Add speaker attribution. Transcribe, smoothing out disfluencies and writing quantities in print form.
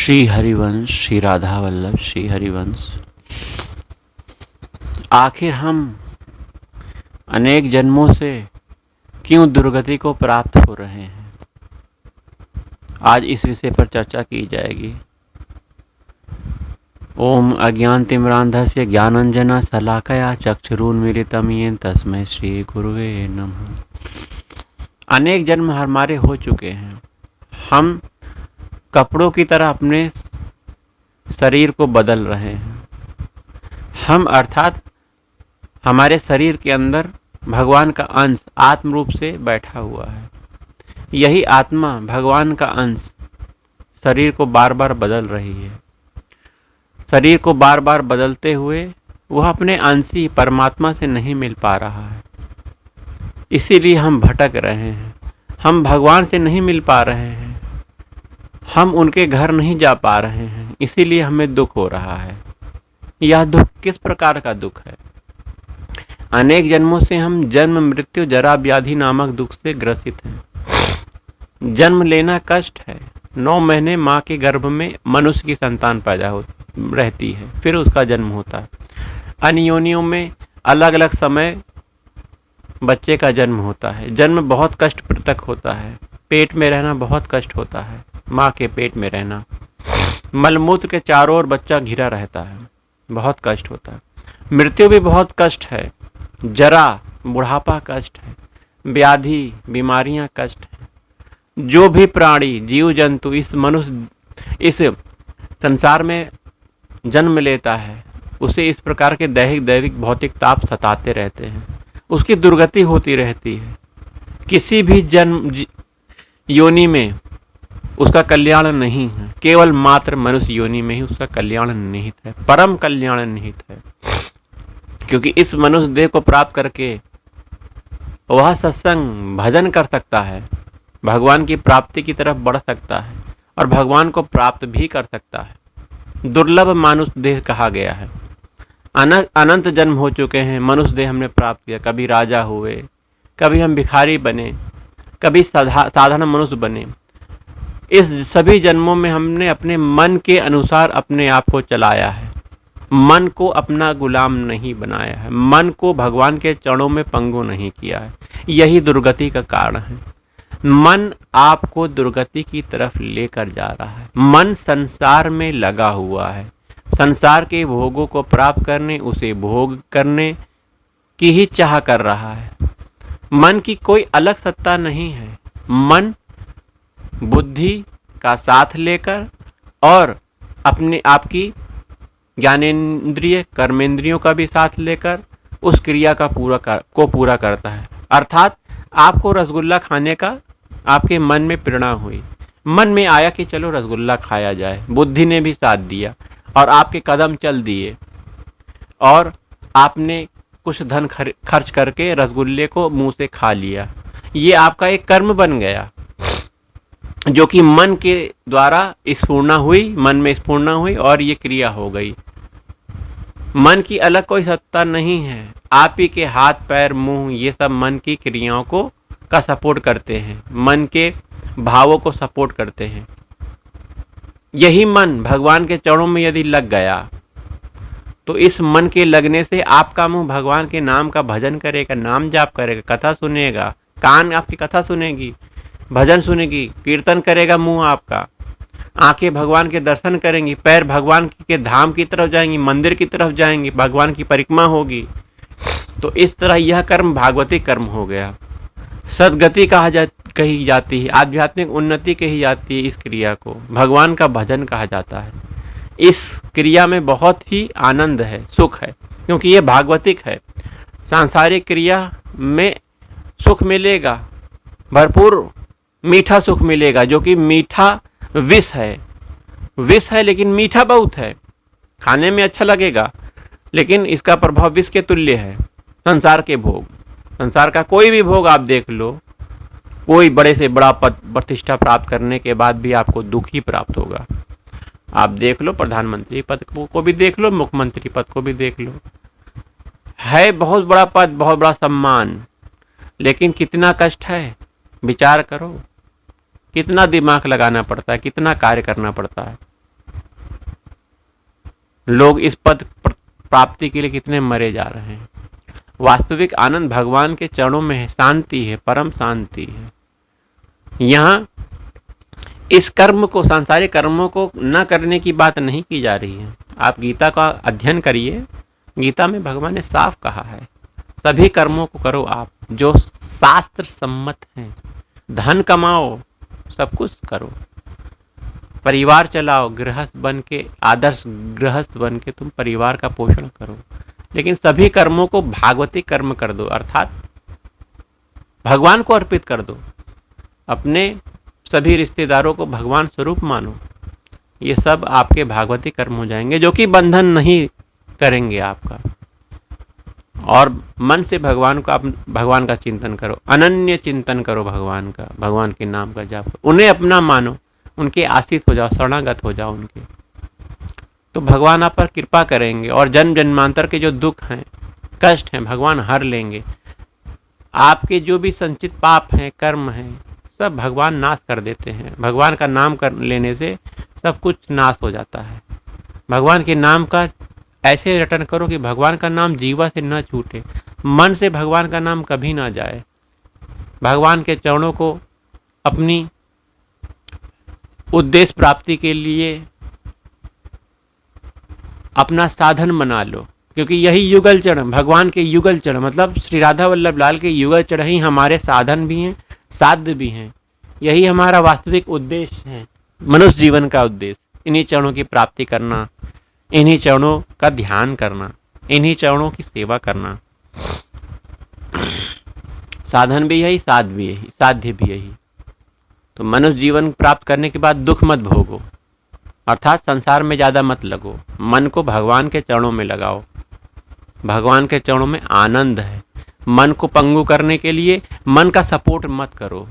Speaker 1: श्री हरिवंश, श्री राधा वल्लभ, श्री हरिवंश। आखिर हम अनेक जन्मों से क्यों दुर्गति को प्राप्त हो रहे हैं, आज इस विषय पर चर्चा की जाएगी। ओम अज्ञानतिमिरान्धस्य ज्ञानांजना शलाकया चक्षुरुन्मीलितं येन तस्मै श्री गुरुवे नमः। अनेक जन्म हमारे हो चुके हैं। हम कपड़ों की तरह अपने शरीर को बदल रहे हैं। हम अर्थात हमारे शरीर के अंदर भगवान का अंश आत्म रूप से बैठा हुआ है। यही आत्मा भगवान का अंश शरीर को बार बार बदल रही है। शरीर को बार बार बदलते हुए वह अपने अंशी परमात्मा से नहीं मिल पा रहा है। इसीलिए हम भटक रहे हैं। हम भगवान से नहीं मिल पा रहे हैं। हम उनके घर नहीं जा पा रहे हैं। इसीलिए हमें दुख हो रहा है। यह दुख किस प्रकार का दुख है? अनेक जन्मों से हम जन्म, मृत्यु, जरा, व्याधि नामक दुख से ग्रसित हैं। जन्म लेना कष्ट है। 9 महीने माँ के गर्भ में मनुष्य की संतान पैदा रहती है, फिर उसका जन्म होता है। अन्य योनियों में अलग अलग समय बच्चे का जन्म होता है। जन्म बहुत कष्टप्रद होता है। पेट में रहना बहुत कष्ट होता है। माँ के पेट में रहना, मलमूत्र के चारों ओर बच्चा घिरा रहता है, बहुत कष्ट होता है। मृत्यु भी बहुत कष्ट है। जरा, बुढ़ापा कष्ट है। व्याधि, बीमारियां कष्ट है। जो भी प्राणी, जीव जंतु इस संसार में जन्म लेता है, उसे इस प्रकार के दैहिक भौतिक ताप सताते रहते हैं। उसकी दुर्गति होती रहती है। किसी भी जन्म योनि में उसका कल्याण नहीं है। केवल मात्र मनुष्य योनि में ही उसका कल्याण निहित है, परम कल्याण निहित है। क्योंकि इस मनुष्य देह को प्राप्त करके वह सत्संग, भजन कर सकता है, भगवान की प्राप्ति की तरफ बढ़ सकता है और भगवान को प्राप्त भी कर सकता है। दुर्लभ मानुष देह कहा गया है। अनंत जन्म हो चुके हैं, मनुष्य देह हमने प्राप्त किया। कभी राजा हुए, कभी हम भिखारी बने, कभी साधारण मनुष्य बने। इस सभी जन्मों में हमने अपने मन के अनुसार अपने आप को चलाया है। मन को अपना गुलाम नहीं बनाया है। मन को भगवान के चरणों में पंगु नहीं किया है। यही दुर्गति का कारण है। मन आपको दुर्गति की तरफ लेकर जा रहा है। मन संसार में लगा हुआ है। संसार के भोगों को प्राप्त करने, उसे भोग करने की ही चाह कर रहा है। मन की कोई अलग सत्ता नहीं है। मन बुद्धि का साथ लेकर और अपने आपकी ज्ञानेंद्रिय, कर्मेंद्रियों का भी साथ लेकर उस क्रिया का पूरा करता है। अर्थात आपको रसगुल्ला खाने का आपके मन में प्रेरणा हुई, मन में आया कि चलो रसगुल्ला खाया जाए। बुद्धि ने भी साथ दिया और आपके कदम चल दिए और आपने कुछ धन खर्च करके रसगुल्ले को मुंह से खा लिया। ये आपका एक कर्म बन गया, जो कि मन के द्वारा स्फूर्णा हुई, मन में स्फूर्णा हुई और ये क्रिया हो गई। मन की अलग कोई सत्ता नहीं है। आप ही के हाथ, पैर, मुंह, ये सब मन की क्रियाओं का सपोर्ट करते हैं, मन के भावों को सपोर्ट करते हैं। यही मन भगवान के चरणों में यदि लग गया तो इस मन के लगने से आपका मुंह भगवान के नाम का भजन करेगा, नाम जाप करेगा, कथा सुनेगा, कान आपकी कथा सुनेगी, भजन सुनेगी, कीर्तन करेगा मुंह आपका, आंखें भगवान के दर्शन करेंगी, पैर भगवान के धाम की तरफ जाएंगी, मंदिर की तरफ जाएंगी, भगवान की परिक्रमा होगी। तो इस तरह यह कर्म भागवती कर्म हो गया। सदगति कही जाती है, आध्यात्मिक उन्नति कही जाती है। इस क्रिया को भगवान का भजन कहा जाता है। इस क्रिया में बहुत ही आनंद है, सुख है, क्योंकि यह भागवतिक है। सांसारिक क्रिया में सुख मिलेगा, भरपूर मीठा सुख मिलेगा, जो कि मीठा विष है। विष है लेकिन मीठा बहुत है। खाने में अच्छा लगेगा लेकिन इसका प्रभाव विष के तुल्य है। संसार के भोग, संसार का कोई भी भोग आप देख लो, कोई बड़े से बड़ा पद प्रतिष्ठा प्राप्त करने के बाद भी आपको दुख ही प्राप्त होगा। आप देख लो, प्रधानमंत्री पद को भी देख लो, मुख्यमंत्री पद को भी देख लो, है बहुत बड़ा पद, बहुत बड़ा सम्मान, लेकिन कितना कष्ट है विचार करो। कितना दिमाग लगाना पड़ता है, कितना कार्य करना पड़ता है। लोग इस पद प्राप्ति के लिए कितने मरे जा रहे हैं। वास्तविक आनंद भगवान के चरणों में है, शांति है, परम शांति है। यहाँ इस कर्म को, सांसारिक कर्मों को न करने की बात नहीं की जा रही है। आप गीता का अध्ययन करिए, गीता में भगवान ने साफ कहा है सभी कर्मों को करो आप जो शास्त्र सम्मत हैं। धन कमाओ, सब कुछ करो, परिवार चलाओ, गृहस्थ बन के, आदर्श गृहस्थ बन के तुम परिवार का पोषण करो, लेकिन सभी कर्मों को भागवती कर्म कर दो, अर्थात भगवान को अर्पित कर दो। अपने सभी रिश्तेदारों को भगवान स्वरूप मानो। ये सब आपके भागवती कर्म हो जाएंगे जो कि बंधन नहीं करेंगे आपका। और मन से भगवान का चिंतन करो, अनन्य चिंतन करो भगवान का, भगवान के नाम का जाप करो, उन्हें अपना मानो, उनके आश्रित हो जाओ, शरणागत हो जाओ उनके, तो भगवान आप पर कृपा करेंगे और जन्म जन्मांतर के जो दुख हैं, कष्ट हैं, भगवान हर लेंगे। आपके जो भी संचित पाप हैं, कर्म हैं, सब भगवान नाश कर देते हैं। भगवान का नाम कर लेने से सब कुछ नाश हो जाता है। भगवान के नाम का ऐसे रटन करो कि भगवान का नाम जीवा से न छूटे, मन से भगवान का नाम कभी ना जाए। भगवान के चरणों को अपनी उद्देश्य प्राप्ति के लिए अपना साधन बना लो, क्योंकि यही युगल चरण, भगवान के युगल चरण मतलब श्री राधा वल्लभ लाल के युगल चरण ही हमारे साधन भी हैं, साध्य भी हैं। यही हमारा वास्तविक उद्देश्य है, मनुष्य जीवन का उद्देश्य। इन्हीं चरणों की प्राप्ति करना, इन्हीं चरणों का ध्यान करना, इन्हीं चरणों की सेवा करना। साधन भी यही, साध्य भी यही, साध्य भी यही। तो मनुष्य जीवन प्राप्त करने के बाद दुख मत भोगो, अर्थात संसार में ज़्यादा मत लगो, मन को भगवान के चरणों में लगाओ। भगवान के चरणों में आनंद है। मन को पंगु करने के लिए मन का सपोर्ट मत करो।